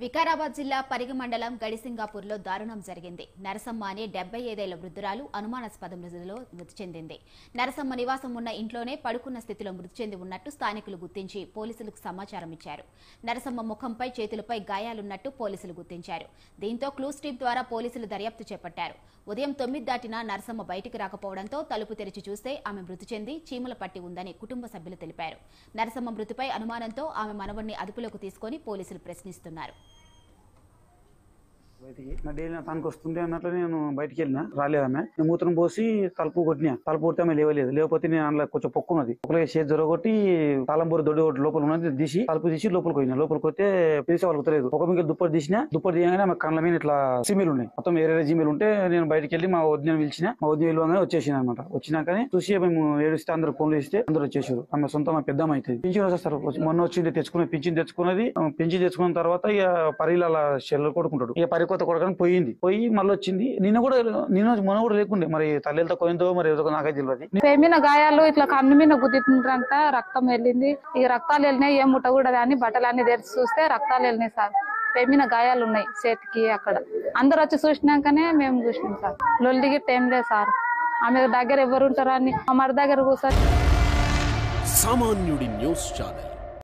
వికారాబాద్ జిల్లా పరిగి మండలం గడిసింగాపూర్లో దారుణం జరిగింది. నరసమ్మ అనే 75 ఏళ్ల వృద్ధురాలు అనుమానాస్పద మృతిలో మృతి చెందింది. నరసమ్మ నివాసం ఉన్న ఇంట్లోనే పడుకున్న స్థితిలో మృతి చెంది ఉన్నట్టు స్థానికులు గుర్తించి పోలీసులకు సమాచారం ఇచ్చారు. నరసమ్మ ముఖంపై చేతులపై గాయాలున్నట్టు పోలీసులు గుర్తించారు. దీంతో క్లూస్ టీమ్ ద్వారా పోలీసులు దర్యాప్తు చేపట్టారు. ఉదయం 9 దాటినా నరసమ్మ బయటికి రాకపోవడంతో తలుపు తెరిచి చూస్తే ఆమె మృతి చెంది చీమల పట్టి ఉందని కుటుంబ సభ్యులు తెలిపారు. నరసమ్మ మృతిపై అనుమానంతో ఆమె మనవడిని అదుపులోకి తీసుకుని పోలీసులు ప్రశ్నిస్తున్నారు. నా డైలీ నా తనకు వస్తుండే అన్నట్లు నేను బయటికి వెళ్ళినా రాలేదామె. నేను మూత్రం పోసి తలుపు కొట్టినా. తలుపు కొడితే ఆమె లేవలేదు. లేకపోతే నేను అందులో కొంచెం పొక్కున్నది. ఒకరికి చేతి జొరగొట్టి తాళంబూరి దొడ్డి ఒకటి లోపల ఉన్నది తీసి తలుపు తీసి లోపలికి పోయినా. లోపలికి పోతే పిలిచే వాళ్ళకి తెలియదు. ఒక మీకు దుప్పటి తీసినా. దుప్పటి తీయగానే ఆమె కళ్ళ మీద ఇట్లా జిమీలు ఉన్నాయి. మొత్తం ఏరే జిమీలు ఉంటే నేను బయటికి వెళ్ళి మా వదిన పిలిచిన. మా వదిన వెళ్ళగానే వచ్చేసిన అనమాట. వచ్చినాకనే చూసి మేము ఏడిస్తే అందరు ఫోన్లు ఇస్తే అందరూ వచ్చేసారు. ఆమె సొంత మా పెద్దమ్మ అవుతుంది. పింఛన్ వచ్చేస్తారు. మొన్న వచ్చింది తెచ్చుకున్నది. పింఛన్ తెచ్చుకున్నది. పింఛన్ తెచ్చుకున్న తర్వాత ఇక పరిల చెల్లెలు కొడుకుంటాడు. ఇక పరికొత్త కొడుకుని పోయి మళ్ళీ వచ్చింది. మొన్న కూడా లేకుండే. మరి తల్లితో పోయిందో మరి నాకైతే తెలియదు. పేమిన గాయాలు ఇట్లా కన్ను మీద గుద్దిందంట. రక్తం వెళ్ళింది. ఇక రక్తాలు వెళ్ళినాయి. ఏం ముట్టకూడదు అని బట్టలన్నీ తెరిచి చూస్తే రక్తాలు వెళ్ళినాయి సార్. పేమిన గాయాలు ఉన్నాయి చేతికి. అక్కడ అందరు వచ్చి చూసినాకనే మేము చూసినాం సార్. లొల్లికి టైం లేదు సార్. ఆమె దగ్గర ఎవరు ఉంటారని మా మరి దగ్గర కూర్చొని సామాన్యుడి న్యూస్ ఛానల్